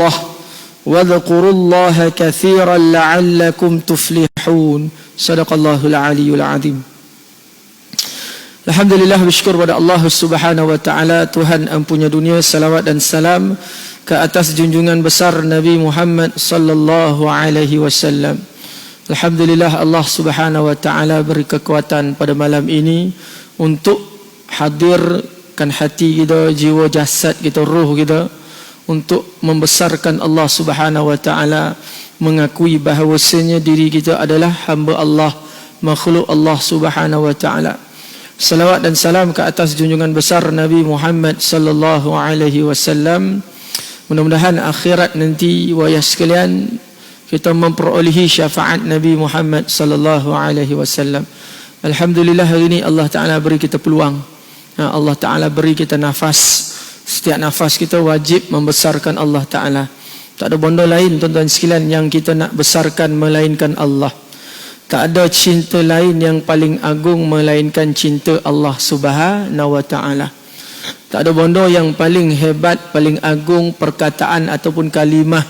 Allah wadhkurullaha katsiran la'allakum tuflihun. Shadaqallahul aliyyul azim. Alhamdulillah, bersyukur pada Allah Subhanahu wa taala, Tuhan empunya dunia. Salawat dan salam ke atas junjungan besar Nabi Muhammad sallallahu alaihi wasallam. Alhamdulillah, Allah Subhanahu wa taala beri kekuatan pada malam ini untuk hadirkan hati kita, jiwa, jasad kita, roh kita, untuk membesarkan Allah Subhanahu wa taala, mengakui bahawasanya diri kita adalah hamba Allah, makhluk Allah Subhanahu wa taala. Salawat dan salam ke atas junjungan besar Nabi Muhammad sallallahu alaihi wasallam. Mudah-mudahan akhirat nanti wayah sekalian kita memperolehi syafaat Nabi Muhammad sallallahu alaihi wasallam. Alhamdulillah, hari ini Allah Taala beri kita peluang. Allah Taala beri kita nafas. Setiap nafas kita wajib membesarkan Allah Taala. Tak ada benda lain tuan-tuan sekalian yang kita nak besarkan melainkan Allah. Tak ada cinta lain yang paling agung melainkan cinta Allah Subhanahu wa taala. Tak ada benda yang paling hebat, paling agung perkataan ataupun kalimah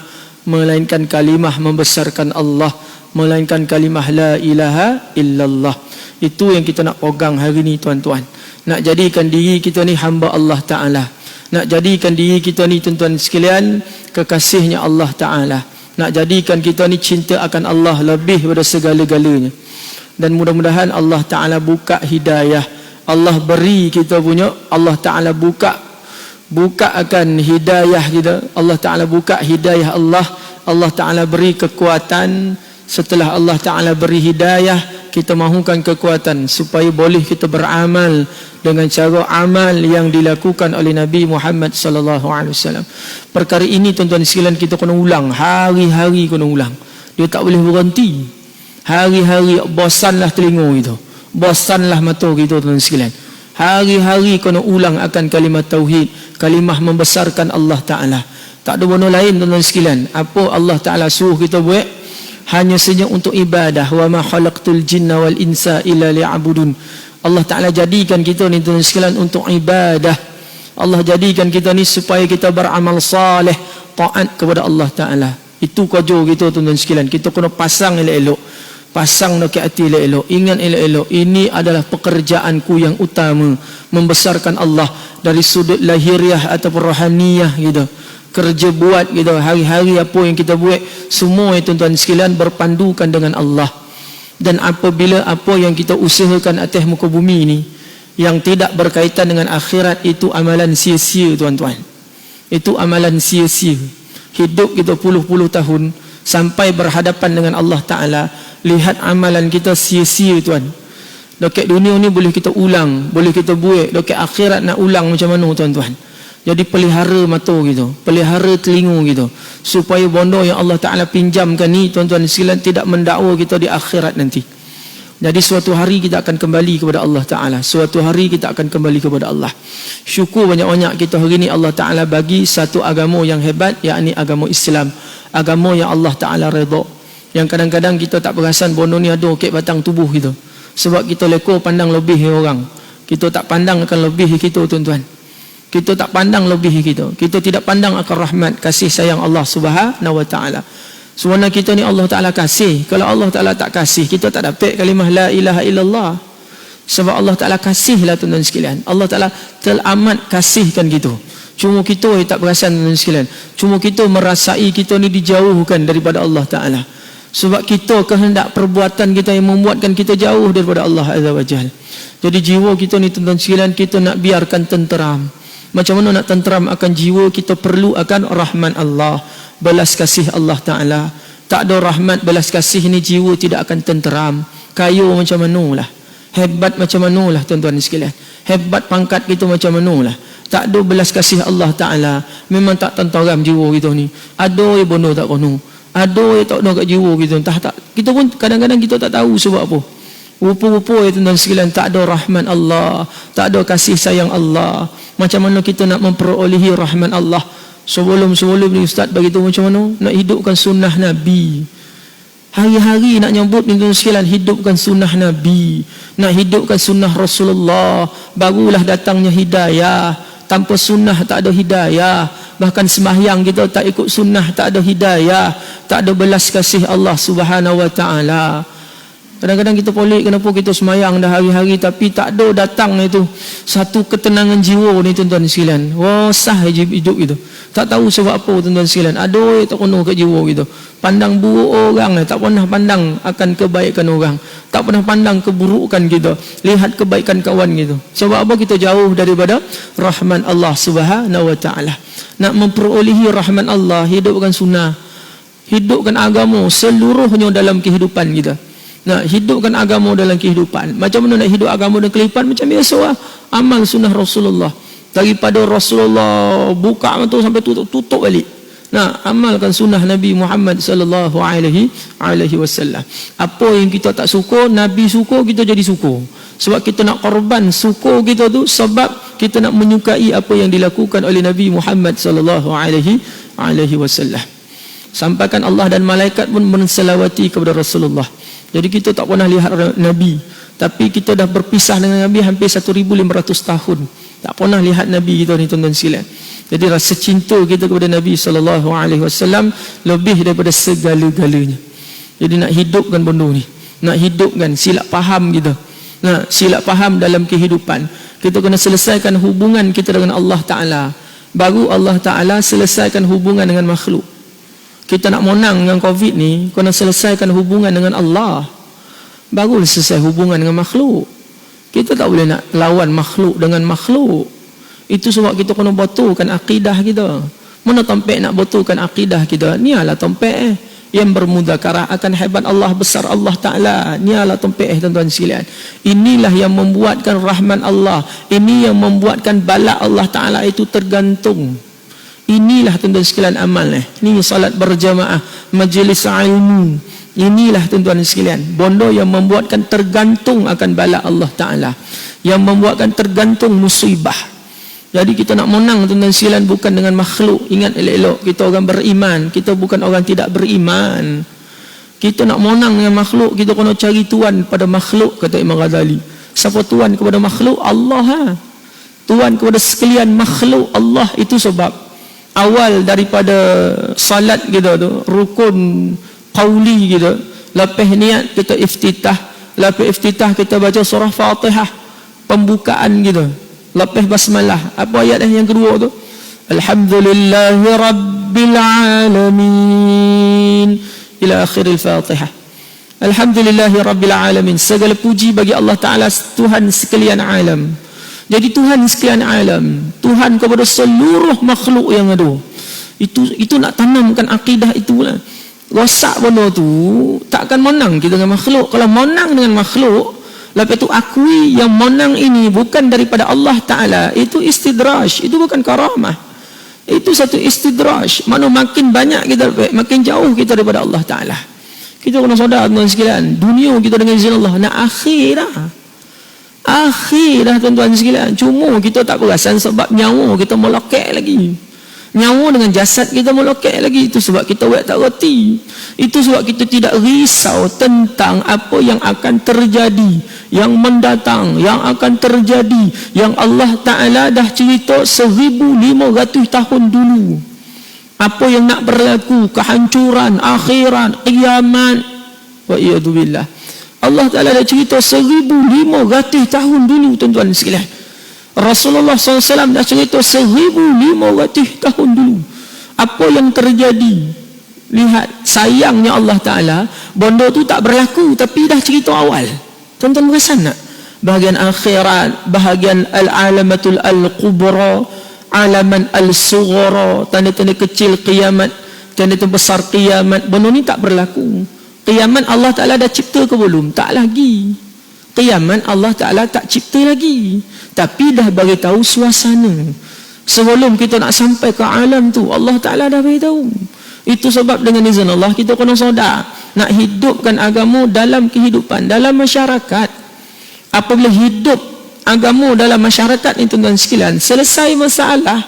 melainkan kalimah membesarkan Allah, melainkan kalimah la ilaha illallah. Itu yang kita nak pegang hari ni tuan-tuan. Nak jadikan diri kita ni hamba Allah Taala. Nak jadikan diri kita ni tuan-tuan sekalian kekasihnya Allah Taala. Nak jadikan kita ni cinta akan Allah lebih daripada segala-galanya. Dan mudah-mudahan Allah Ta'ala buka hidayah. Allah beri kita punya, Allah Ta'ala buka akan hidayah kita. Allah Ta'ala buka hidayah Allah. Allah Ta'ala beri kekuatan. Setelah Allah Ta'ala beri hidayah, kita mahukan kekuatan supaya boleh kita beramal dengan cara amal yang dilakukan oleh Nabi Muhammad sallallahu alaihi wasallam. Perkara ini tuan-tuan sekalian kita kena ulang, hari-hari kena ulang. Dia tak boleh berhenti. Hari-hari bosanlah telinga kita, bosanlah mata kita tuan-tuan sekalian. Hari-hari kena ulang akan kalimat tauhid, kalimah membesarkan Allah Taala. Tak ada benda lain tuan-tuan sekalian. Apa Allah Taala suruh kita buat? Hanya saja untuk ibadah. Wa ma khalaqtul jinna wal insa illa liya'budun. Allah Ta'ala jadikan kita ni tuan sekalian untuk ibadah. Allah jadikan kita ni supaya kita beramal saleh, taat kepada Allah Ta'ala. Itu kerja kita tuan sekalian. Kita kena pasang elok-elok, pasang nak ke hati elok-elok, ingat elok-elok, ini adalah pekerjaanku yang utama, membesarkan Allah dari sudut lahiriah ataupun rohaniyah gitu. Kerja buat gitu, hari-hari apa yang kita buat semua tuan-tuan sekalian berpandukan dengan Allah. Dan apabila apa yang kita usahakan atas muka bumi ini yang tidak berkaitan dengan akhirat, itu amalan sia-sia tuan-tuan. Itu amalan sia-sia. Hidup kita puluh-puluh tahun sampai berhadapan dengan Allah Ta'ala, lihat amalan kita sia-sia tuan. Dekat dunia ni boleh kita ulang, boleh kita buat, dekat akhirat nak ulang macam mana tuan-tuan. Jadi pelihara mata gitu, pelihara telinga gitu, supaya bondo yang Allah Ta'ala pinjamkan ni tuan-tuan sekalian tidak mendakwa kita di akhirat nanti. Jadi suatu hari kita akan kembali kepada Allah Ta'ala. Suatu hari kita akan kembali kepada Allah. Syukur banyak-banyak kita hari ni Allah Ta'ala bagi satu agama yang hebat, yakni agama Islam. Agama yang Allah Ta'ala redha. Yang kadang-kadang kita tak perasan bondo ni ada kat batang tubuh kita. Sebab kita lekor pandang lebih orang. Kita tak pandang akan lebih kita tuan-tuan. Kita tak pandang lebih kita. Kita tidak pandang akan rahmat, kasih sayang Allah Subhanahu wa taala. Sebenarnya kita ni Allah Taala kasih. Kalau Allah Taala tak kasih, kita tak dapat kalimah la ilaha illallah. Sebab Allah Taala kasihlah tuan-tuan sekalian. Allah Taala teramat kasihkan kita. Cuma kita tak perasan tuan-tuan sekalian. Cuma kita merasai kita ni dijauhkan daripada Allah Taala. Sebab kita kehendak perbuatan kita yang membuatkan kita jauh daripada Allah Azza wa Jalla. Jadi jiwa kita ni tuan-tuan sekalian, kita nak biarkan tenteram. Macam mana nak tenteram akan jiwa? Kita perlu akan rahmat Allah, belas kasih Allah Ta'ala. Tak ada rahmat, belas kasih ni jiwa tidak akan tenteram. Kayu macam mana lah, hebat macam mana lah tuan-tuan sekalian, hebat pangkat kita macam mana lah, tak ada belas kasih Allah Ta'ala, memang tak tenteram jiwa kita ni. Ada yang bono tak kono, ada yang tak ada kat jiwa kita. Tak. Kita pun kadang-kadang kita tak tahu sebab apa. Rupa-rupa tuan-tuan sekalian, tak ada rahmat Allah, tak ada kasih sayang Allah. Macam mana kita nak memperolehi rahmat Allah? Sebelum ni Ustaz bagi tahu macam mana nak hidupkan sunnah Nabi. Hari-hari nak nyambut tuan-tuan sekalian, hidupkan sunnah Nabi, nak hidupkan sunnah Rasulullah. Barulah datangnya hidayah. tanpa sunnah tak ada hidayah. Bahkan sembahyang kita tak ikut sunnah, tak ada hidayah, tak ada belas kasih Allah Subhanahu wa taala. Kadang-kadang kita pelik kenapa kita sembahyang dah hari-hari tapi tak ada datang itu satu ketenangan jiwa ni tuan-tuan sekalian. Wah, sah hidup itu. Tak tahu sebab apa tuan-tuan sekalian. Aduh, tak kena kat jiwa gitu. Pandang buruk orang, tak pernah pandang akan kebaikan orang. Tak pernah pandang keburukan kita. Lihat kebaikan kawan gitu. Sebab apa kita jauh daripada rahman Allah Subhanahu wa taala. Nak memperolehi rahman Allah, hidupkan sunnah. Hidupkan agama seluruhnya dalam kehidupan kita. Nak hidupkan agama dalam kehidupan. Macam mana nak hidup agama dalam kehidupan? Macam biasa lah. Amal sunnah Rasulullah. Daripada Rasulullah buka tu sampai tutup balik. Nah, amalkan sunnah Nabi Muhammad sallallahu alaihi wasallam. Apa yang kita tak suka, Nabi suka, kita jadi suka. Sebab kita nak korban suka kita tu sebab kita nak menyukai apa yang dilakukan oleh Nabi Muhammad sallallahu alaihi wasallam. Sampaikan Allah dan malaikat pun menselawati kepada Rasulullah. Jadi kita tak pernah lihat Nabi, tapi kita dah berpisah dengan Nabi hampir 1500 tahun. Tak pernah lihat Nabi kita ni tuan-tuan sekalian. Jadi rasa cinta kita kepada Nabi sallallahu alaihi wasallam lebih daripada segala-galanya. Jadi nak hidupkan benda ni, nak hidupkan silap faham kita. Nah, silap faham dalam kehidupan. Kita kena selesaikan hubungan kita dengan Allah Taala. Baru Allah Taala selesaikan hubungan dengan makhluk. Kita nak menang dengan Covid ni, kena selesaikan hubungan dengan Allah. Baru selesai hubungan dengan makhluk. Kita tak boleh nak lawan makhluk dengan makhluk. Itu sebab kita kena betulkan akidah kita. Mana tempat nak betulkan akidah kita? Ni adalah tempat yang bermudzakarah akan hebat Allah, besar Allah Ta'ala. Ni adalah tempat tuan-tuan sekalian. Inilah yang membuatkan rahman Allah. Ini yang membuatkan bala Allah Ta'ala itu tergantung. Inilah tuan-tuan sekalian amal ni. Ini salat berjamaah, majlis ilmu. Inilah tuan-tuan sekalian, bondo yang membuatkan tergantung akan bala Allah Ta'ala, yang membuatkan tergantung musibah. Jadi kita nak menang tuan-tuan sekalian bukan dengan makhluk. Ingat elok-elok, kita orang beriman, kita bukan orang tidak beriman. Kita nak menang dengan makhluk, kita kena cari tuan pada makhluk, kata Imam Ghazali. Siapa tuan kepada makhluk? Allah ha? Tuan kepada sekalian makhluk Allah. Itu sebab awal daripada salat kita tu, rukun qauli kita, lepas niat kita iftitah, lepas iftitah kita baca surah Fatihah, pembukaan kita, lepas basmalah. Apa ayat yang kedua tu? Alhamdulillahi Rabbil Alamin ila akhiril Fatihah. Alhamdulillahi Rabbil Alamin, segala puji bagi Allah Ta'ala, Tuhan sekalian alam. Jadi Tuhan sekalian alam, Tuhan kepada seluruh makhluk yang ada. Itu nak tanamkan akidah itulah. Rosak benda tu takkan menang kita dengan makhluk. Kalau menang dengan makhluk, lepas tu akui yang menang ini bukan daripada Allah Ta'ala, itu istidraj, itu bukan karamah. Itu satu istidraj. Mana makin banyak kita, makin jauh kita daripada Allah Ta'ala. Kita kena sadar tuan-tuan sekalian, dunia kita dengan izin Allah nak akhir dah. Akhir dah tuan-tuan sekalian. Cuma kita tak perasan sebab nyawa kita melokek lagi. Nyawa dengan jasad kita melokek lagi. Itu sebab kita buat tak reti. Itu sebab kita tidak risau tentang apa yang akan terjadi, yang mendatang, yang akan terjadi, yang Allah Ta'ala dah cerita 1500 tahun dulu. Apa yang nak berlaku, kehancuran, akhirat, kiamat. Wa iyadzubillah. Allah Ta'ala dah cerita 1500 tahun dulu tuan-tuan sekalian. Rasulullah SAW dah cerita 1500 tahun dulu apa yang terjadi. Lihat, sayangnya Allah Ta'ala, benda tu tak berlaku tapi dah cerita awal. Tuan-tuan perasan tak? Bahagian akhirat, bahagian al-alamatul al-kubra, alaman al-sughra, tanda-tanda kecil kiamat, tanda-tanda besar kiamat, benda ni tak berlaku. Kiamat Allah Ta'ala dah cipta ke belum? Tak lagi. Kiamat Allah Ta'ala tak cipta lagi, tapi dah bagi tahu suasana. Sebelum kita nak sampai ke alam tu, Allah Ta'ala dah bagi tahu. Itu sebab dengan izin Allah kita kena sedar nak hidupkan agama dalam kehidupan, dalam masyarakat. Apabila hidup agama dalam masyarakat ni tuan-tuan sekalian, selesai masalah.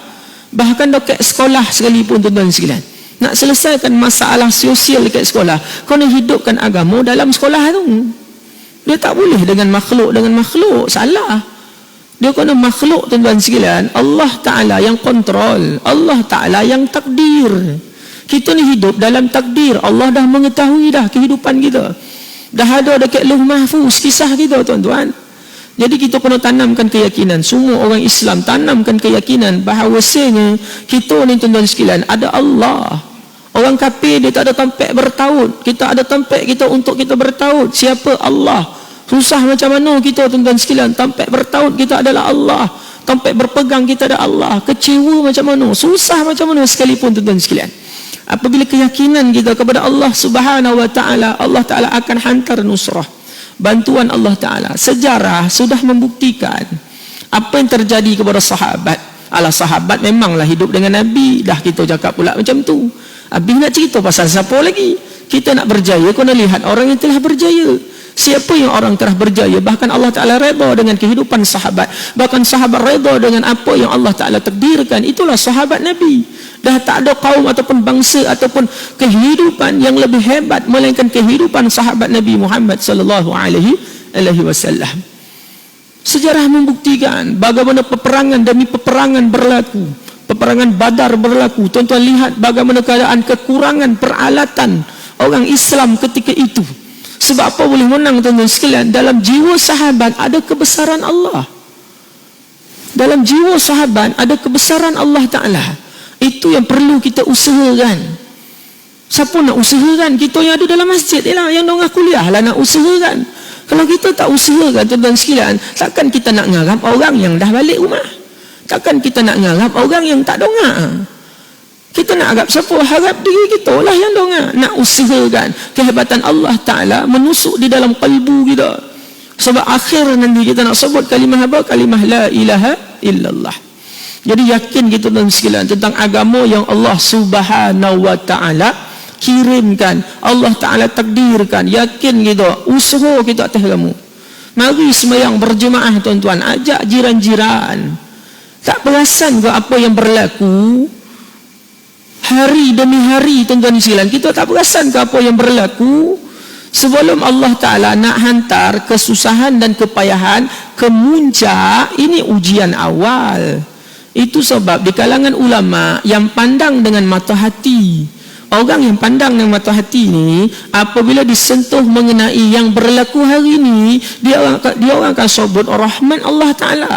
Bahkan dekat sekolah sekalipun tuan-tuan sekalian, nak selesaikan masalah sosial dekat sekolah, kena hidupkan agama dalam sekolah tu. Dia tak boleh dengan makhluk, salah. Dia kena makhluk, tuan-tuan sekalian. Allah Ta'ala yang kontrol, Allah Ta'ala yang takdir. Kita ni hidup dalam takdir. Allah dah mengetahui dah kehidupan kita, dah ada dekat Lauh Mahfuz kisah kita, tuan-tuan. Jadi kita kena tanamkan keyakinan. Semua orang Islam tanamkan keyakinan bahawasanya kita ni, tuan-tuan sekalian, ada Allah. Orang kafir dia tak ada tempat bertaut, kita ada tempat kita untuk kita bertaut. Siapa? Allah. Susah macam mana kita, tuan-tuan sekalian, tempat bertaut kita adalah Allah, tempat berpegang kita ada Allah. Kecewa macam mana, susah macam mana sekalipun, tuan-tuan sekalian, apabila keyakinan kita kepada Allah Subhanahu wa Ta'ala, Allah Ta'ala akan hantar nusrah, bantuan Allah Ta'ala. Sejarah sudah membuktikan apa yang terjadi kepada sahabat. Alah, sahabat memanglah hidup dengan Nabi, dah kita cakap pula macam tu. Habis nak cerita pasal siapa lagi? Kita nak berjaya, kena lihat orang yang telah berjaya. Siapa yang orang telah berjaya? Bahkan Allah Ta'ala redha dengan kehidupan sahabat. Bahkan sahabat redha dengan apa yang Allah Ta'ala takdirkan. Itulah sahabat Nabi. Dah tak ada kaum ataupun bangsa ataupun kehidupan yang lebih hebat melainkan kehidupan sahabat Nabi Muhammad sallallahu alaihi wasallam. Sejarah membuktikan bagaimana peperangan demi peperangan berlaku. Peperangan Badar berlaku. Tuan-tuan lihat bagaimana keadaan kekurangan peralatan orang Islam ketika itu. Sebab apa boleh menang, tuan-tuan sekalian? Dalam jiwa sahabat ada kebesaran Allah. Dalam jiwa sahabat ada kebesaran Allah Ta'ala. Itu yang perlu kita usahakan. Siapa nak usahakan? Kita yang ada dalam masjid lah, yang dongah kuliah lah nak usahakan. Kalau kita tak usahakan, tuan-tuan sekalian, takkan kita nak ngarap orang yang dah balik rumah. Takkan kita nak ngarap orang yang tak dongah. Kita nak harap siapa? Harap diri kita lah yang dongah. Nak usahakan kehebatan Allah Ta'ala menusuk di dalam kalbu kita. Sebab akhir nanti kita nak sebut kalimah apa? Kalimah la ilaha illallah. Jadi yakin kita, tuan sekalian, tentang agama yang Allah Subhanahu wa Ta'ala kirimkan, Allah Ta'ala takdirkan. Yakin kita, usaha kita atas kamu. Mari sembahyang berjemaah, tuan-tuan. Ajak jiran-jiran. Tak perasan ke apa yang berlaku hari demi hari, tuan-tuan sekalian? Kita tak perasan ke apa yang berlaku sebelum Allah Ta'ala nak hantar kesusahan dan kepayahan ke muncak? Ini ujian awal. Itu sebab di kalangan ulama yang pandang dengan mata hati, orang yang pandang dengan mata hati ni, apabila disentuh mengenai yang berlaku hari ini, dia orang akan sebut rahmat Allah Ta'ala.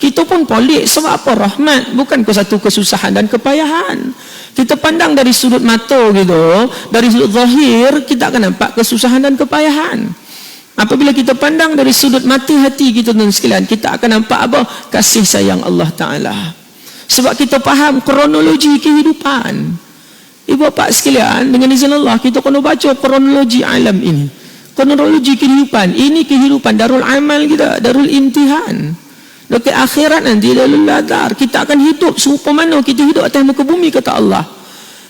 Kita pun pelik. Sebab apa rahmat? Bukan ke satu kesusahan dan kepayahan. Kita pandang dari sudut mata gitu, dari sudut zahir, kita akan nampak kesusahan dan kepayahan. Apabila kita pandang dari sudut mata hati kita, dan sekalian, kita akan nampak apa? Kasih sayang Allah Ta'ala. Sebab kita faham kronologi kehidupan. Ibu bapa sekalian, dengan izin Allah, kita kena baca kronologi alam ini, kronologi kehidupan ini. Kehidupan darul amal kita, darul imtihan. Dekat akhirat nanti, darul ladar, kita akan hidup serupa mana kita hidup atas muka bumi, kata Allah.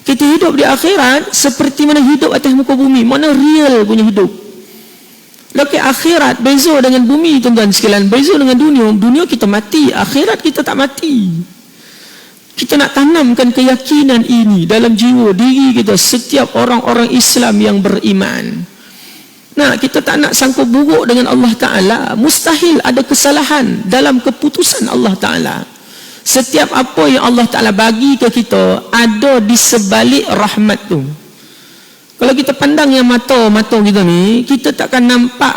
Kita hidup di akhirat seperti mana hidup atas muka bumi. Mana real punya hidup. Dekat akhirat beza dengan bumi, tuan-tuan sekalian, beza dengan dunia. Dunia kita mati, akhirat kita tak mati. Kita nak tanamkan keyakinan ini dalam jiwa diri kita, setiap orang-orang Islam yang beriman. Nah, kita tak nak sangka buruk dengan Allah Ta'ala. Mustahil ada kesalahan dalam keputusan Allah Ta'ala. Setiap apa yang Allah Ta'ala bagi ke kita ada di sebalik rahmat tu. Kalau kita pandang yang mata kita ni, kita takkan nampak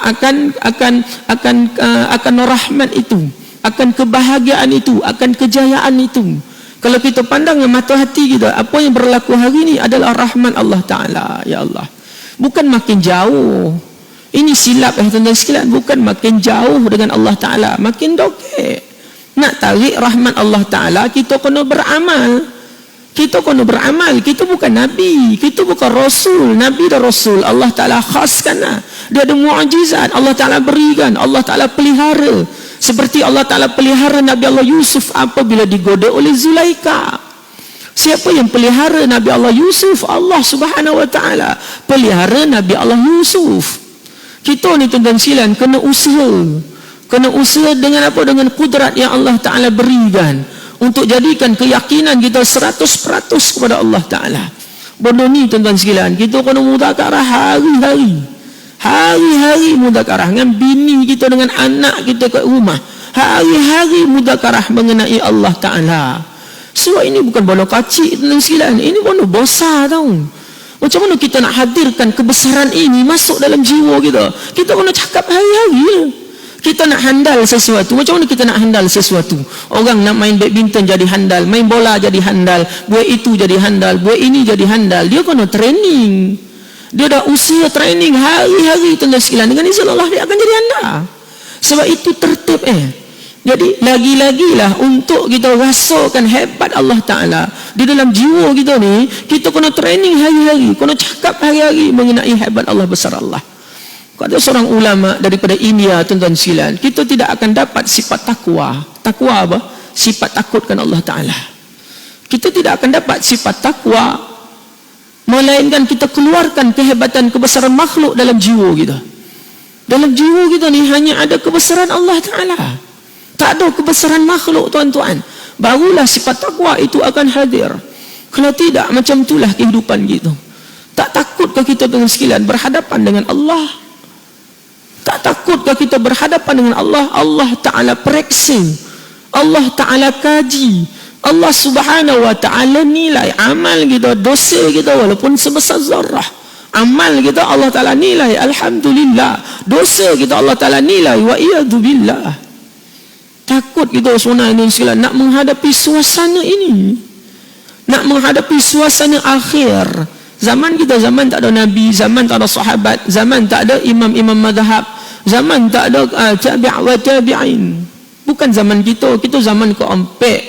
akan rahmat itu, akan kebahagiaan itu, akan kejayaan itu. Kalau kita pandang yang mata hati kita, apa yang berlaku hari ini adalah rahmat Allah Ta'ala. Ya Allah, bukan makin jauh. Ini silap, tuan-tuan sekalian. Bukan makin jauh dengan Allah Ta'ala, makin dokek. Nak tarik rahmat Allah Ta'ala, kita kena beramal. Kita kena beramal. Kita bukan Nabi, kita bukan Rasul. Nabi dan Rasul Allah Ta'ala khaskan lah. Dia ada mu'jizat Allah Ta'ala berikan, Allah Ta'ala pelihara. Seperti Allah Ta'ala pelihara Nabi Allah Yusuf apabila digoda oleh Zulaika. Siapa yang pelihara Nabi Allah Yusuf? Allah Subhanahu wa Ta'ala pelihara Nabi Allah Yusuf. Kita ni, tuan-tuan sekalian, kena usaha. Kena usaha dengan apa? Dengan kudrat yang Allah Ta'ala berikan, untuk jadikan keyakinan kita 100% kepada Allah Ta'ala. Benda ni, tuan-tuan sekalian, kita kena mudzakarah hari-hari. Hari-hari mudzakarah dengan bini kita, dengan anak kita kat rumah. Hari-hari mudzakarah mengenai Allah Ta'ala. Sebab ini bukan bola kacik dan sekalian. Ini bola besar tau. Macam mana kita nak hadirkan kebesaran ini masuk dalam jiwa kita? Kita kena cakap hari-hari. Kita nak handal sesuatu. Macam mana kita nak handal sesuatu? Orang nak main badminton jadi handal, main bola jadi handal, buat itu jadi handal, buat ini jadi handal. Dia kena training. Dia dah usia training hari-hari tuan-tuan sekalian. Dengan izin Allah dia akan jadi handal. Sebab itu tertib Jadi lagi-lagilah untuk kita rasakan hebat Allah Ta'ala di dalam jiwa kita ni, kita kena training hari-hari, kena cakap hari-hari mengenai hebat Allah, besar Allah. Kata seorang ulama daripada India, tuan-tuan sekalian, kita tidak akan dapat sifat takwa. Takwa apa? Sifat takutkan Allah Ta'ala. Kita tidak akan dapat sifat takwa melainkan kita keluarkan kehebatan kebesaran makhluk dalam jiwa kita. Dalam jiwa kita ni hanya ada kebesaran Allah Ta'ala. Tak ada kebesaran makhluk, tuan-tuan. Barulah sifat takwa itu akan hadir. Kalau tidak, macam itulah kehidupan kita. Tak takutkah kita dengan sekalian berhadapan dengan Allah? Tak takutkah kita berhadapan dengan Allah? Allah Ta'ala periksa, Allah Ta'ala kaji, Allah Subhanahu Wa Ta'ala nilai amal kita, dosa kita walaupun sebesar zarrah. Amal kita Allah Ta'ala nilai, alhamdulillah. Dosa kita Allah Ta'ala nilai, wa iyadu billah. Takut kita sebenarnya ini sekalian nak menghadapi suasana ini, nak menghadapi suasana akhir. Zaman kita zaman tak ada Nabi, zaman tak ada sahabat, zaman tak ada imam-imam madhab, zaman tak ada tabi' wa tabi'in. Bukan zaman kita, kita zaman keempat.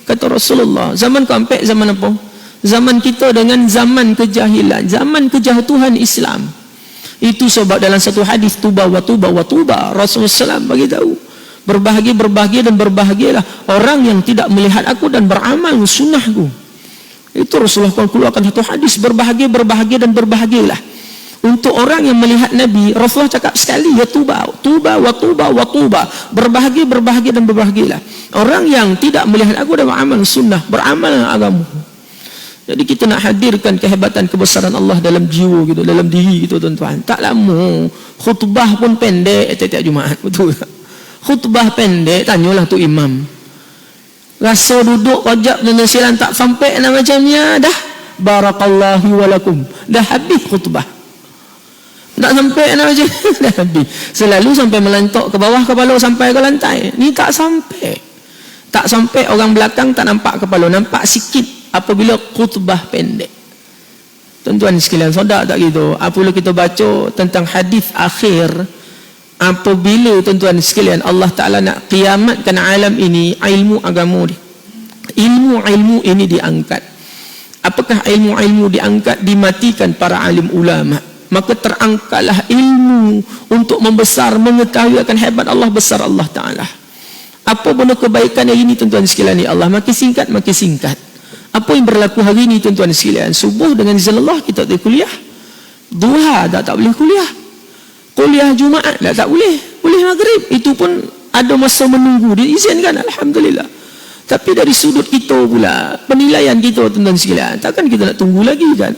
Kata Rasulullah, zaman keempat zaman apa? Zaman kita dengan zaman kejahilan, zaman kejatuhan Islam. Itu sebab dalam satu hadis, tuba wa tuba wa tuba, Rasulullah SAW bagi tahu, berbahagia dan berbahagialah orang yang tidak melihat aku dan beramal sunnahku. Itu Rasulullah keluarkan satu hadis, berbahagia dan berbahagialah. Untuk orang yang melihat Nabi, Rasulullah cakap sekali, ya tuba wa tuba, berbahagia dan berbahagialah. Orang yang tidak melihat aku dan beramal sunnah, beramal agama. Jadi kita nak hadirkan kehebatan kebesaran Allah dalam jiwa kita, dalam diri kita, tuan-tuan. Tak lama, khutbah pun pendek setiap Jumaat, betul tak? Khutbah pendek, tanyalah tu imam. Rasa duduk wajab dan nasilan tak sampai nak macamnya, dah barakallahu walakum, dah habis khutbah. Tak sampai nak macam dah habis. Selalu sampai melantok ke bawah kepala sampai ke lantai. Ni tak sampai. Tak sampai, orang belakang tak nampak kepala, nampak sikit apabila khutbah pendek. Tuan-tuan sekalian, sedar tak gitu? Apabila kita baca tentang hadis akhir, apabila tuan-tuan sekalian Allah Ta'ala nak kiamatkan alam ini, ilmu agama dia, ilmu ini diangkat. Apakah ilmu diangkat? Dimatikan para alim ulama. Maka terangkatlah ilmu untuk membesar, mengetahui akan hebat Allah, besar Allah Ta'ala. Apa benda kebaikan hari ini, tuan-tuan sekalian, ya Allah, makin singkat. Apa yang berlaku hari ini, tuan-tuan sekalian? Subuh dengan izin Allah kita tak kuliah, duha tak boleh kuliah, kuliah Jumaat tak boleh, kuliah maghrib itu pun ada masa menunggu, diizinkan, alhamdulillah. Tapi dari sudut kita pula, penilaian kita, tuan-tuan sekalian, takkan kita nak tunggu lagi kan?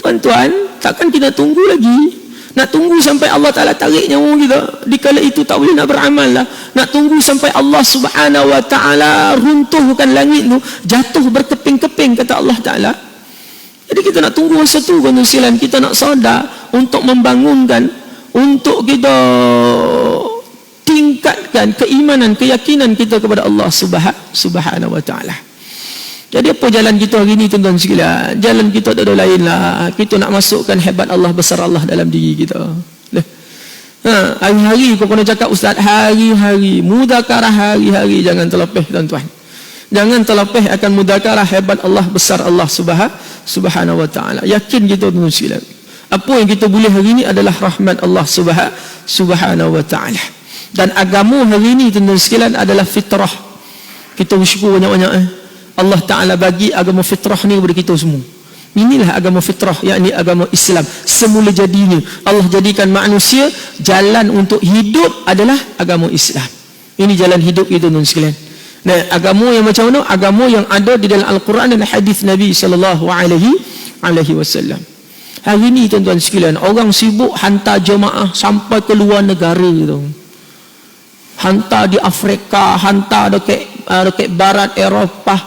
Tuan-tuan, takkan kita tunggu lagi? Nak tunggu sampai Allah Ta'ala tarik nyawa kita, dikala itu tak boleh nak beramal lah. Nak tunggu sampai Allah Subhanahu Wa Ta'ala runtuhkan langit tu, jatuh berkeping-keping, kata Allah Ta'ala. Jadi kita nak tunggu masa tu, tuan-tuan sekalian. Kita nak sadar untuk membangunkan, untuk kita tingkatkan keimanan, keyakinan kita kepada Allah Subhanahu Wa Ta'ala. Jadi apa jalan kita hari ini, tuan-tuan sekalian? Jalan kita tak ada lain lah. Kita nak masukkan hebat Allah, besar Allah dalam diri kita. Hari-hari kau kena cakap, Ustaz, hari-hari mudzakarah, hari-hari, jangan terlepeh, tuan-tuan. Jangan terlepeh akan mudzakarah hebat Allah, besar Allah Subhanahu Wa Ta'ala. Yakin kita, tuan-tuan sekalian, apa yang kita boleh hari ini adalah rahmat Allah Subhanahu Wa Ta'ala. Dan agama hari ini, tuan-tuan sekalian, adalah fitrah. Kita bersyukur banyak-banyak Allah Ta'ala bagi agama fitrah ni kepada kita semua. Inilah agama fitrah, yakni agama Islam. Semula jadinya Allah jadikan manusia, jalan untuk hidup adalah agama Islam. Ini jalan hidup kita, tuan sekalian. Nah, agama yang macam mana? Agama yang ada di dalam Al-Quran dan hadis Nabi sallallahu alaihi wasallam. Hari ini, tuan-tuan sekalian, orang sibuk hantar jemaah sampai ke luar negara tu. hantar di Afrika, hantar dekat barat Eropah,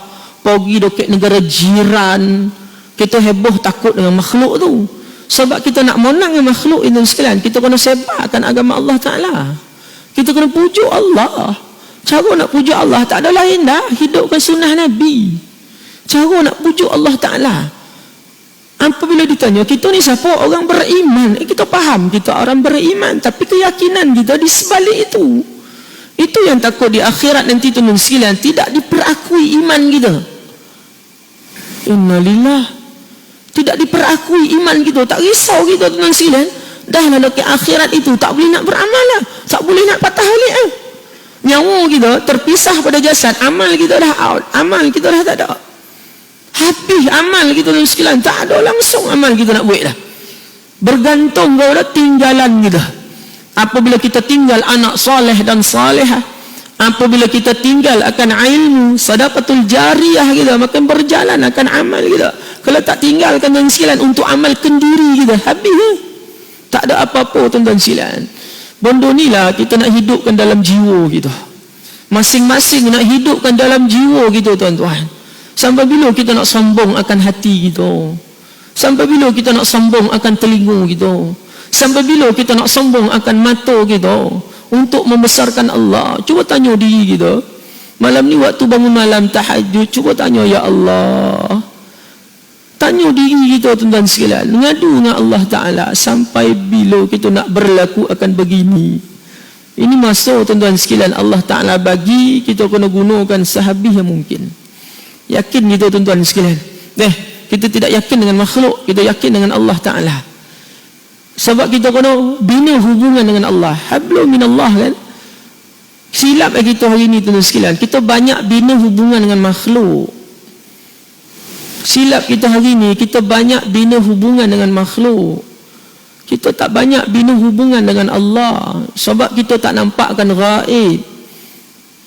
pergi dekat negara jiran. Kita heboh takut dengan makhluk tu. Sebab kita nak menang dengan makhluk itu sekalian, kita kena sebarkan agama Allah Ta'ala. Kita kena pujuk Allah. Cara nak pujuk Allah tak ada lain dah, hidupkan sunnah Nabi. Cara nak pujuk Allah Ta'ala. Apabila ditanya, kita ni siapa? Orang beriman. Kita faham kita orang beriman, tapi keyakinan kita di sebalik itu. Itu yang takut di akhirat nanti tuan-tuan sekalian, tidak diperakui iman kita. Innalillah. Tidak diperakui iman kita. Tak risau kita tuan-tuan sekalian. Dah lah ke akhirat itu tak boleh nak beramal lah. Tak boleh nak patah balik lah. Nyawa kita terpisah pada jasad. Amal kita dah out. Amal kita dah tak ada. Habis amal kita tuan-tuan sekalian. Tak ada langsung amal kita nak buat dah. Bergantung kepada tinggalan kita. Apabila kita tinggal anak soleh dan salihah, apabila kita tinggal akan ilmu, sadaqatul jariyah kita, makin berjalan akan amal kita. Kalau tak tinggalkan tuan-tuan sekalian untuk amal kendiri kita, habis. Tak ada apa-apa tuan-tuan sekalian. Benda ni lah kita nak hidupkan dalam jiwa kita. Masing-masing nak hidupkan dalam jiwa kita tuan-tuan. Sampai bila kita nak sombong akan hati kita? Sampai bila kita nak sombong akan telinga kita? Sampai bila kita nak sombong akan mata kita untuk membesarkan Allah? Cuba tanya diri kita. Malam ni waktu bangun malam tahajud, cuba tanya, ya Allah. Tanya diri kita tuan-tuan sekalian. Ngadu dengan Allah Ta'ala. Sampai bila kita nak berlaku akan begini? Ini masa tuan-tuan sekalian Allah Ta'ala bagi, kita kena gunakan sehabis yang mungkin. Yakin kita tuan-tuan sekalian. Kita tidak yakin dengan makhluk, kita yakin dengan Allah Ta'ala. Sebab kita kena bina hubungan dengan Allah. Hablum minallah kan. Silap kita hari ini tuan-tuan sekalian. Kita banyak bina hubungan dengan makhluk. Silap kita hari ini, kita banyak bina hubungan dengan makhluk. Kita tak banyak bina hubungan dengan Allah. Sebab kita tak nampakkan ghaib.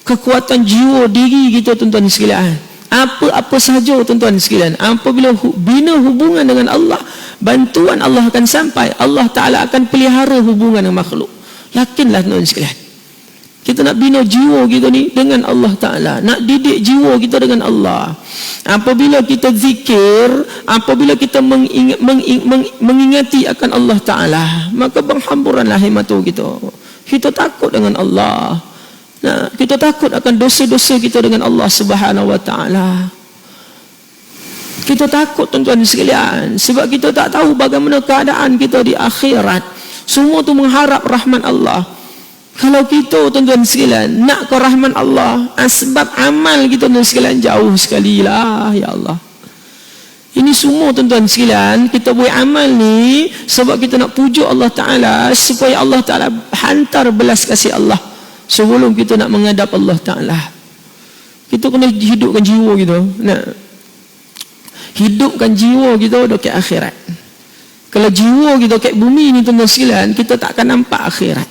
Kekuatan jiwa diri kita tuan-tuan sekalian. Apa-apa sahaja tuan-tuan sekalian, apabila bina hubungan dengan Allah, bantuan Allah akan sampai. Allah Ta'ala akan pelihara hubungan dengan makhluk. Yakinlah tuan-tuan sekalian. Kita nak bina jiwa kita ni dengan Allah Ta'ala. Nak didik jiwa kita dengan Allah. Apabila kita zikir, apabila kita mengingati akan Allah Ta'ala, maka berhamburanlah himatu kita. Kita takut dengan Allah. Nah, kita takut akan dosa-dosa kita dengan Allah Subhanahu Wa Ta'ala. Kita takut tuan-tuan sekalian. Sebab kita tak tahu bagaimana keadaan kita di akhirat. Semua tu mengharap rahmat Allah. Kalau kita tuan-tuan sekalian nak ke rahmat Allah, sebab amal kita tuan-tuan sekalian jauh sekali lah, ya Allah. Ini semua tuan-tuan sekalian, kita buat amal ni sebab kita nak pujuk Allah Ta'ala, supaya Allah Ta'ala hantar belas kasih Allah sebelum kita nak menghadap Allah Ta'ala. Kita kena hidupkan jiwa kita. Nah, hidupkan jiwa kita dekat akhirat. Kalau jiwa kita dekat bumi ni tuan-tuan sekalian, kita tak akan nampak akhirat.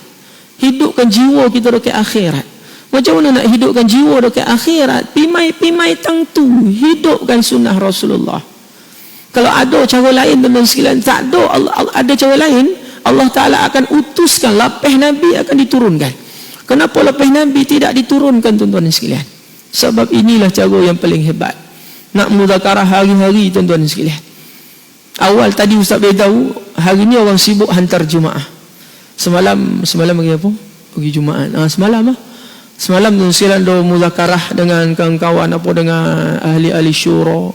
Hidupkan jiwa kita dekat akhirat. Macam mana nak hidupkan jiwa dekat akhirat? Pimai tangtu. Hidupkan sunnah Rasulullah. Kalau ada cara lain tuan-tuan sekalian, tak ada. Ada cara lain, Allah Ta'ala akan utuskan, lapis Nabi akan diturunkan. Kenapa lapis Nabi tidak diturunkan tuan-tuan sekalian? Sebab inilah cara yang paling hebat. Nak muzakarah hari-hari tuan-tuan sekalian. Awal tadi Ustaz beritahu, hari ni orang sibuk hantar Jumaat. Semalam pergi apa? Pergi Jumaat. Semalam tuan sekalian do muzakarah dengan kawan-kawan apa, dengan ahli-ahli syura.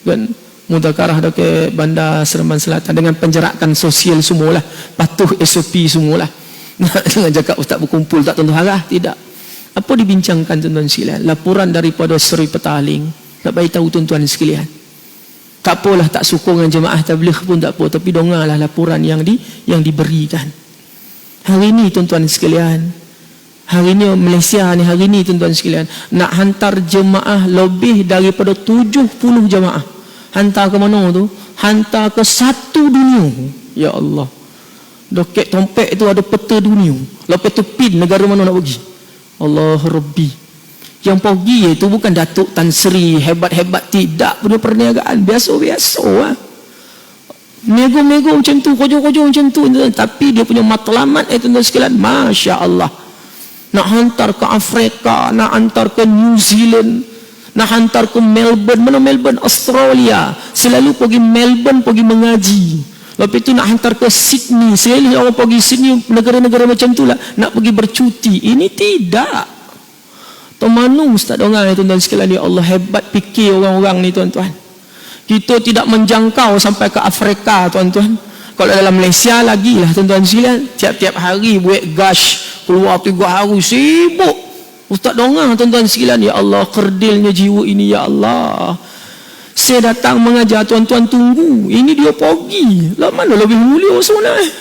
Dan muzakarah dekat Bandar Seremban Selatan dengan penjerakan sosial semualah, patuh SOP semualah. Jangan cakap Ustaz berkumpul tak tentu arah, tidak. Apa dibincangkan tuan-tuan sekalian? Laporan daripada Seri Petaling. Nak bagi tahu tuan-tuan sekalian. Tak apalah, tak sukung dengan jemaah tabligh pun tak apa, tapi dengarlah laporan yang diberikan. Hari ini tuan-tuan sekalian, hari ini Malaysia ni, hari ini tuan-tuan sekalian, nak hantar jemaah lebih daripada 70 jemaah. Hantar ke mana tu? Hantar ke satu dunia. Ya Allah. Doket tompek itu ada peta dunia. Lepas tu pin negara mana nak pergi. Allah Rabbi. Yang pergi itu bukan Datuk Tan Sri hebat-hebat, tidak, punya perniagaan biasa-biasa lah. Nego-nego macam tu, kojo-kojo macam tu, tapi dia punya matlamat tuan-tuan sekalian, Masya Allah. nak hantar ke Afrika, nak hantar ke New Zealand, nak hantar ke Melbourne. Mana Melbourne? Australia. Selalu pergi Melbourne pergi mengaji. Lepas itu nak hantar ke Sydney. Sekali orang pergi Sydney, negara-negara macam tu lah, nak pergi bercuti. Ini tidak. Temanung Ustaz orang ni tuan-tuan sekalian. Ya Allah, hebat fikir orang-orang ni tuan-tuan. Kita tidak menjangkau sampai ke Afrika tuan-tuan. Kalau dalam Malaysia lagi lah tuan-tuan sekalian. Tiap-tiap hari buat gash, keluar 3 hari, sibuk. Ustaz dongang tuan-tuan sekalian. Ya Allah, kerdilnya jiwa ini ya Allah. Saya datang mengajar, tuan-tuan tunggu. Ini dia pergi. Lah mana lebih mulia sebenarnya?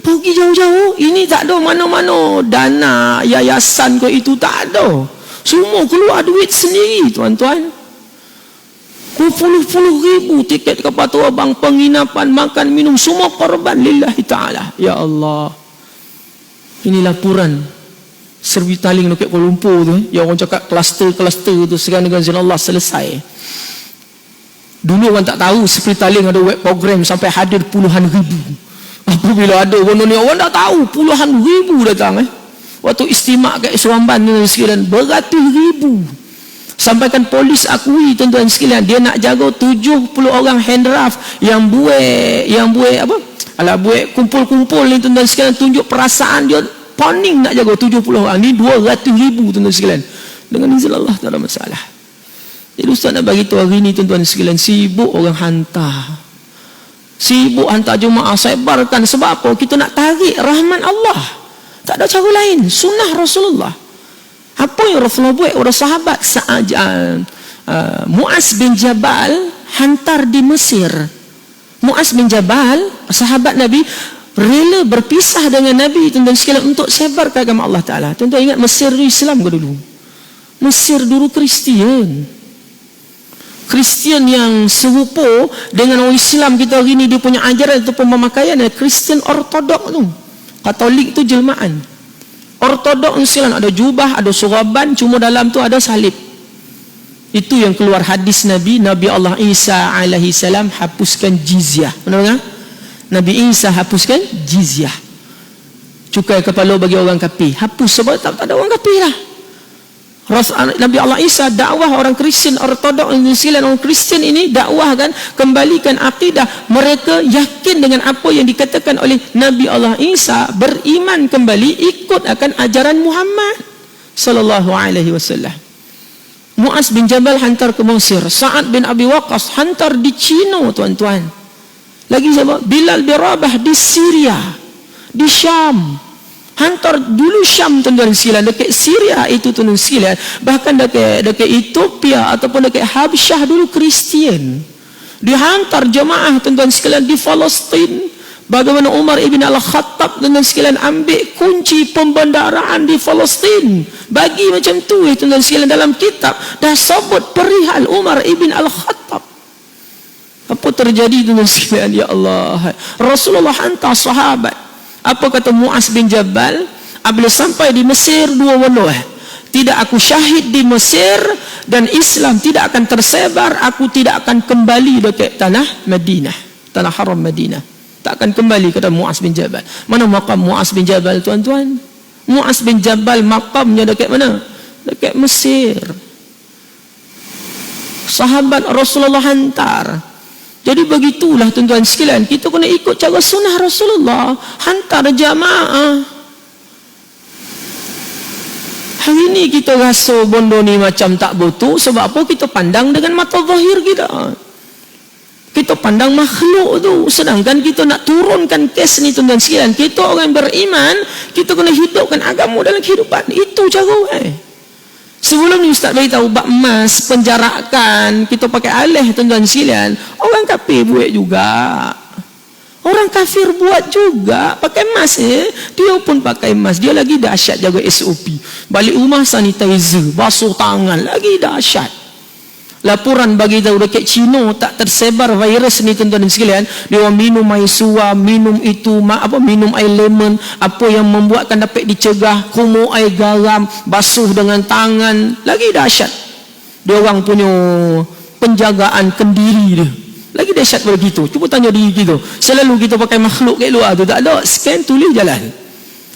Pergi jauh-jauh. Ini tak ada mana-mana dana yayasan ke itu, tak ada. Semua keluar duit sendiri tuan-tuan. Puluh-puluh ribu tiket kapal terbang, penginapan, makan, minum, semua korban lillahi ta'ala. Ya Allah. Ini laporan Servi Taling dekat Kuala Lumpur tu. Ya orang cakap kluster tu sekarang dengan izin Allah selesai. Dulu orang tak tahu Servi Taling ada web program sampai hadir puluhan ribu. Apabila ada orang ni, orang tak tahu puluhan ribu datang. Waktu istimak kat Seremban ni sekalian, beratus ribu. Sampaikan polis akui tuan-tuan sekalian, dia nak jaga 70 orang handraf yang buat apa? Alah buat kumpul-kumpul ni tuan-tuan sekalian, tunjuk perasaan dia, poning nak jaga 70 orang ni 200 ribu tuan-tuan sekalian. Dengan izin Allah tak ada masalah. Jadi Ustaz nak bagi tahu hari ni tuan-tuan sekalian, sibuk orang hantar. Sibuk hantar jemaah, sebarkan. Sebab apa? Kita nak tarik rahmat Allah. Tak ada cara lain. Sunnah Rasulullah. Apa yang Rasulullah buat? Orang sahabat Muaz bin Jabal hantar di Mesir. Muaz bin Jabal, sahabat Nabi, rela berpisah dengan Nabi tuan-tuan sekalian untuk sebarkan agama Allah Ta'ala. Tuan-tuan ingat Mesir dulu Islam ke dulu? Mesir dulu Kristian yang serupa dengan orang Islam kita hari ni, dia punya ajaran ataupun pemakaian Kristian Ortodok tu. Katolik tu jelmaan. Ortodok Islam ada jubah, ada suraban, cuma dalam tu ada salib. Itu yang keluar hadis Nabi Allah Isa alaihi salam hapuskan jizyah. Benar? Nabi Isa hapuskan jizyah. Cukai kepala bagi orang kafir. Hapus sebab tak ada orang kafir lah. Nabi Allah Isa dakwah orang Kristian Ortodok Islam, orang Kristian ini dakwahkan, kembalikan akidah mereka, yakin dengan apa yang dikatakan oleh Nabi Allah Isa, beriman kembali, ikut akan ajaran Muhammad sallallahu alaihi wasallam. Muaz bin Jabal hantar ke Mesir, Sa'ad bin Abi Waqqas hantar di Cina tuan-tuan. Lagi siapa? Bilal bin Rabah di Syria, di Syam. Hantar dulu Syam tuan-tuan sekalian, dekat Syria itu tuan-tuan sekalian, bahkan dekat Ethiopia ataupun dekat Habsyah dulu Kristian. Dihantar jemaah tuan-tuan sekalian di Palestin. Bagaimana Umar ibn Al-Khattab tuan-tuan sekalian ambil kunci pembendaraan di Palestin. Bagi macam tu tuan-tuan sekalian, dalam kitab dah sebut perihal Umar ibn Al-Khattab. Apa terjadi tuan-tuan sekalian? Ya Allah, Rasulullah hantar sahabat. Apa kata Muaz bin Jabal? Apabila sampai di Mesir, dua wallah, tidak aku syahid di Mesir dan Islam tidak akan tersebar, aku tidak akan kembali dekat tanah Madinah, tanah haram Madinah. Tak akan kembali, kata Muaz bin Jabal. Mana maqam Muaz bin Jabal tuan-tuan? Muaz bin Jabal maqamnya dekat mana? Dekat Mesir. Sahabat Rasulullah hantar. Jadi begitulah tuan-tuan sekalian, kita kena ikut cara sunnah Rasulullah, hantar jamaah. Hari ni kita rasa bondo ni macam tak betul. Sebab apa? Kita pandang dengan mata zahir kita. Kita pandang makhluk tu. Sedangkan kita nak turunkan kes ni tuan-tuan sekalian, kita orang beriman, kita kena hidupkan agama dalam kehidupan. Itu cara Sebelum ni Ustaz beritahu bab emas, penjarakan, kita pakai alih tuan-tuan sekalian. Orang kafir buat juga. Orang kafir buat juga. Pakai emas dia pun pakai emas. Dia lagi dahsyat jaga SOP. Balik rumah sanitizer, basuh tangan, lagi dahsyat. Laporan bagi tahu dekat Cina tak tersebar virus ni tuan-tuan sekalian. Dia orang minum air suam, minum itu minum air lemon, apa yang membuatkan dapat dicegah, kumur air garam, basuh dengan tangan, lagi dahsyat. Dia orang punya penjagaan kendiri dia. Lagi dahsyat pada kita. Cuba tanya diri kita. Selalu kita pakai makhluk kat luar tu, tak ada, scan tulis jalan.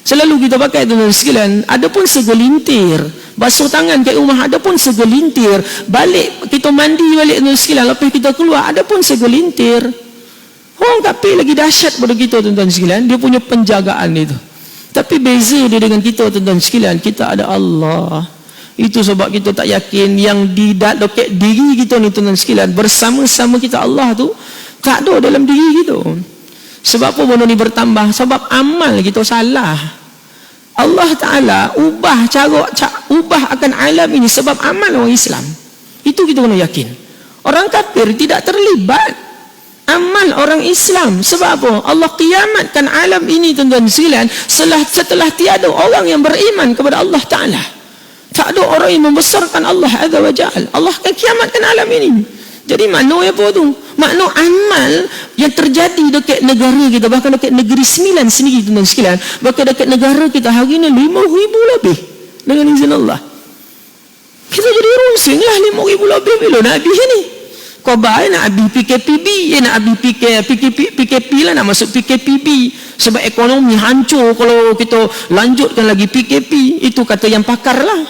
Selalu kita pakai tuan-tuan sekalian, ada pun segelintir basuh tangan kat rumah, ada pun segelintir balik kita mandi balik tuan-tuan sekalian, lepas kita keluar ada pun segelintir. Orang kafir lagi dahsyat pada kita tuan-tuan sekalian, dia punya penjagaan itu. Tapi beza dia dengan kita tuan-tuan sekalian, kita ada Allah. Itu sebab kita tak yakin yang di dekat diri kita ni tuan-tuan sekalian, bersama-sama kita Allah tu tak ada dalam diri kita. Sebab apa benda ni bertambah? Sebab amal kita salah. Allah Ta'ala ubah akan alam ini sebab amal orang Islam. Itu kita kena yakin. Orang kafir tidak terlibat amal orang Islam. Sebab apa? Allah kiamatkan alam ini tuan-tuan sekalian setelah tiada orang yang beriman kepada Allah Ta'ala. Tak ada orang yang membesarkan Allah Azza wa Jalla. Allah akan kiamatkan alam ini. Jadi makna apa tu? Makna amal yang terjadi dekat negara kita, bahkan dekat negeri Sembilan sendiri tuan-tuan sekalian, bahkan dekat negara kita hari ni 5,000 lebih dengan izin Allah. Kita jadi rusing lah 5,000 lebih bila nak habis ni. Kau baik nak habis PKPB, nak habis PKP lah, nak masuk PKPB sebab ekonomi hancur kalau kita lanjutkan lagi PKP. Itu kata yang pakar lah.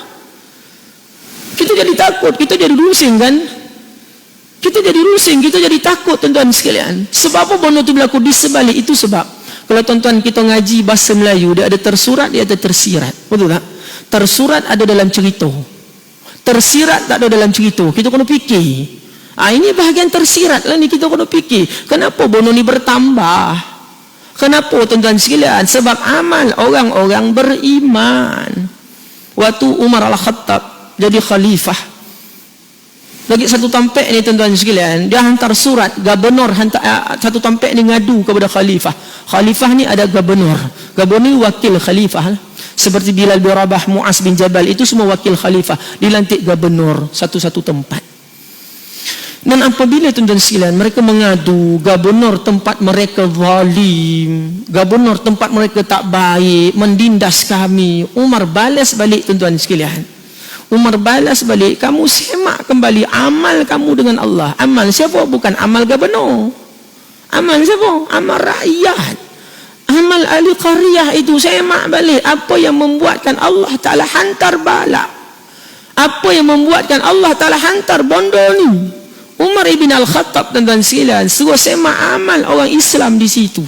Kita jadi takut, kita jadi rusing kan. Kita jadi rusing, kita jadi takut tuan-tuan sekalian. Sebab apa benda tu berlaku? Di sebalik itu sebab kalau tuan-tuan kita ngaji bahasa Melayu, dia ada tersurat, dia ada tersirat. Betul tak? Tersurat ada dalam cerita, tersirat tak ada dalam cerita. Kita kena fikir. Ini bahagian tersirat lah ni, kita kena fikir. Kenapa benda ni bertambah? Kenapa tuan-tuan sekalian? Sebab amal orang-orang beriman. Waktu Umar Al-Khattab jadi khalifah, lagi satu tampek ni tuan-tuan sekalian, dia hantar surat, gubernur hantar satu tampek ni ngadu kepada khalifah. Khalifah ni ada gubernur ni wakil khalifah. Seperti Bilal bin Rabah, Muaz bin Jabal, itu semua wakil khalifah, dilantik gubernur satu-satu tempat. Dan apabila tuan-tuan sekalian mereka mengadu, gubernur tempat mereka zalim, gubernur tempat mereka tak baik, mendindas kami, Umar balas balik tuan-tuan sekalian. Umar balas balik, kamu semak kembali amal kamu dengan Allah. Amal siapa? Bukan amal gubernur. Amal siapa? Amal rakyat. Amal ahli qaryah itu semak balik. Apa yang membuatkan Allah Ta'ala hantar bala? Apa yang membuatkan Allah Ta'ala hantar bondo ni? Umar ibn Al-Khattab tuan-tuan sekalian suruh semak amal orang Islam di situ.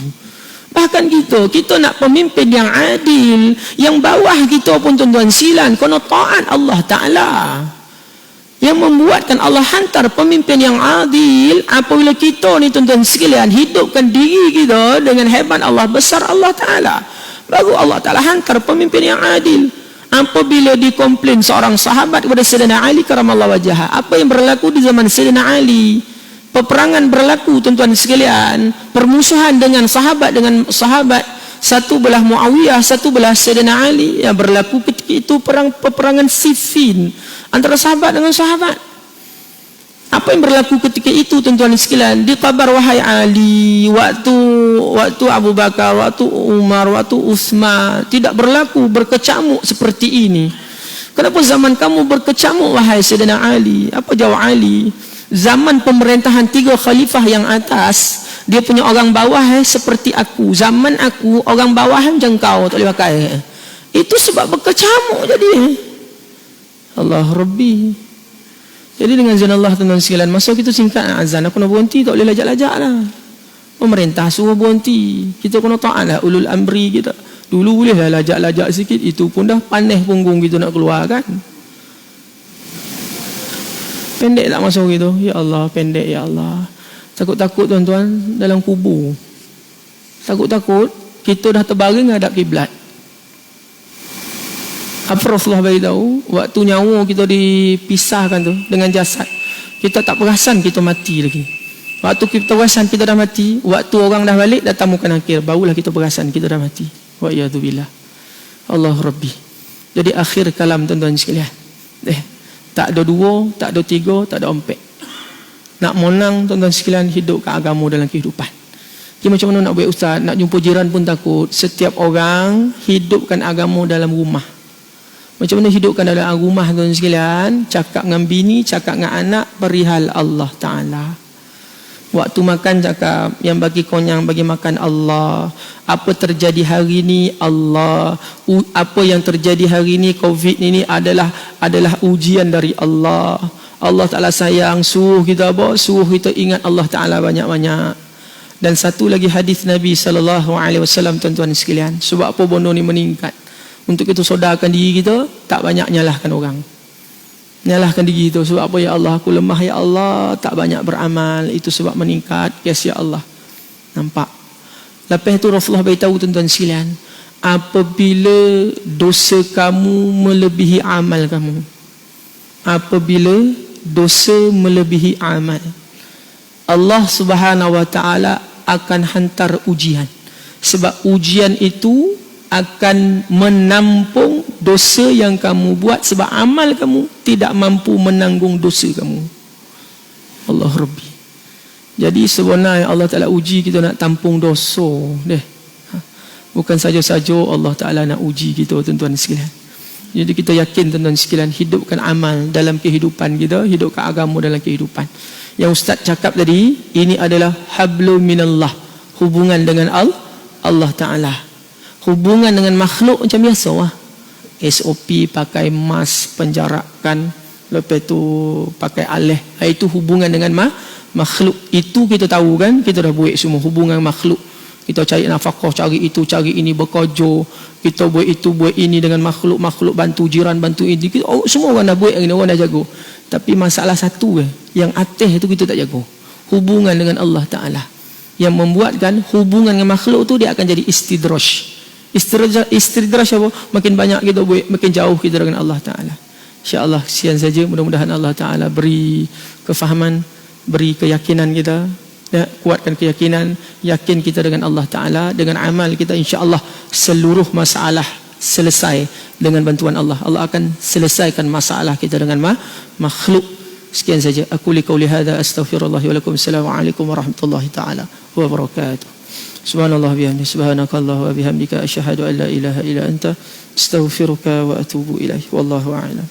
Bahkan kita nak pemimpin yang adil, yang bawah kita pun tuan-tuan sekalian kena taat Allah Ta'ala. Yang membuatkan Allah hantar pemimpin yang adil, apabila kita ni tuan-tuan sekalian hidupkan diri kita dengan hebat Allah, besar Allah Ta'ala, baru Allah Ta'ala hantar pemimpin yang adil. Apabila dikomplain seorang sahabat kepada Sayyidina Ali karamallahu wajhah, apa yang berlaku di zaman Sayyidina Ali? Peperangan berlaku tuan-tuan sekalian, permusuhan dengan sahabat, satu belah Muawiyah, satu belah Sayyidina Ali. Yang berlaku ketika itu peperangan Siffin antara sahabat dengan sahabat. Apa yang berlaku ketika itu tuan-tuan sekalian? Di kabar wahai Ali, waktu Abu Bakar, waktu Umar, waktu Utsman tidak berlaku berkecamuk seperti ini. Kenapa zaman kamu berkecamuk wahai Sayyidina Ali? Apa jawab Ali? Zaman pemerintahan 3 khalifah yang atas, dia punya orang bawah seperti aku. Zaman aku orang bawah macam kau, tak boleh pakai. Itu sebab berkecamuk jadi. Allah Rabbi. Jadi dengan izin Allah tuan-tuan sekalian, masa kita singkat azan, aku nak berhenti, tak boleh lajak-lajak lah. Pemerintah suruh berhenti, kita kena taat lah ulul amri kita. Dulu boleh lah lajak-lajak sikit, itu pun dah panih punggung kita nak keluar kan. Pendek tak masuk gitu? Ya Allah, pendek ya Allah. Takut-takut tuan-tuan dalam kubur. Takut-takut kita dah terbaring hadap kiblat. Apa Rasulullah beritahu? Waktu nyawa kita dipisahkan tu dengan jasad, kita tak perasan kita mati lagi. Waktu kita perasan kita dah mati, waktu orang dah balik, dah tamukan akhir, barulah kita perasan kita dah mati. Wa iyadzubillah. Allah Rabbi. Jadi akhir kalam tuan-tuan sekalian. Tak ada 2, tak ada 3, tak ada 4. Nak menang tuan-tuan sekalian, hidupkan agama dalam kehidupan. Jadi macam mana nak buat ustaz? Nak jumpa jiran pun takut. Setiap orang hidupkan agama dalam rumah. Macam mana hidupkan dalam rumah tuan-tuan sekalian? Cakap dengan bini, cakap dengan anak perihal Allah Ta'ala. Waktu makan cakap, yang bagi konyang bagi makan Allah. Apa terjadi hari ni Allah. Apa yang terjadi hari ni COVID ini adalah ujian dari Allah. Allah Ta'ala sayang, suruh kita apa? Suruh kita ingat Allah Ta'ala banyak-banyak. Dan satu lagi hadis Nabi SAW, tuan-tuan sekalian. Sebab apa bono ni meningkat? Untuk kita sodarkan diri kita, tak banyak nyalahkan orang. Nyalahkan diri itu. Sebab apa? Ya Allah, aku lemah ya Allah, tak banyak beramal. Itu sebab meningkat. Yes ya Allah. Nampak? Lepas itu Rasulullah beritahu tuan-tuan sekalian, apabila dosa kamu melebihi amal kamu, apabila dosa melebihi amal, Allah Subhanahu wa taala akan hantar ujian. Sebab ujian itu akan menampung dosa yang kamu buat, sebab amal kamu tidak mampu menanggung dosa kamu. Allah Rabbi. Jadi sebenarnya Allah Ta'ala uji kita nak tampung dosa deh. Bukan saja-saja Allah Ta'ala nak uji kita, tuan-tuan sekalian. Jadi kita yakin, tuan-tuan sekalian, hidupkan amal dalam kehidupan kita, hidupkan agama dalam kehidupan. Yang Ustaz cakap tadi, ini adalah hablum minallah, hubungan dengan Allah Ta'ala. Hubungan dengan makhluk macam biasa lah. SOP pakai mask, penjarakan, lepas tu pakai aleh. Itu hubungan dengan makhluk. Itu kita tahu kan, kita dah buat semua hubungan makhluk. Kita cari nafkah, cari itu, cari ini, berkojo. Kita buat itu, buat ini dengan makhluk. Makhluk bantu jiran, bantu ini. Semua orang dah buat yang ini, orang dah jago. Tapi masalah satu yang atas itu kita tak jago. Hubungan dengan Allah Ta'ala. Yang membuatkan hubungan dengan makhluk tu dia akan jadi istidraj. Istidraj apa? Makin banyak kita buat, makin jauh kita dengan Allah Ta'ala. InsyaAllah sekian saja. Mudah-mudahan Allah Ta'ala beri kefahaman, beri keyakinan kita, ya, kuatkan keyakinan, yakin kita dengan Allah Ta'ala. Dengan amal kita, insyaAllah seluruh masalah selesai dengan bantuan Allah. Allah akan selesaikan masalah kita dengan makhluk. Sekian saja. Aku li qauli hadza astaghfirullah wa lakum. Assalamualaikum warahmatullahi taala wabarakatuh. Subhanallah bihamdihi, subhanakallah wa bihamdika, asyhadu an la ilaha illa anta, astaghfiruka wa atubu ilaih. Wallahu a'lam.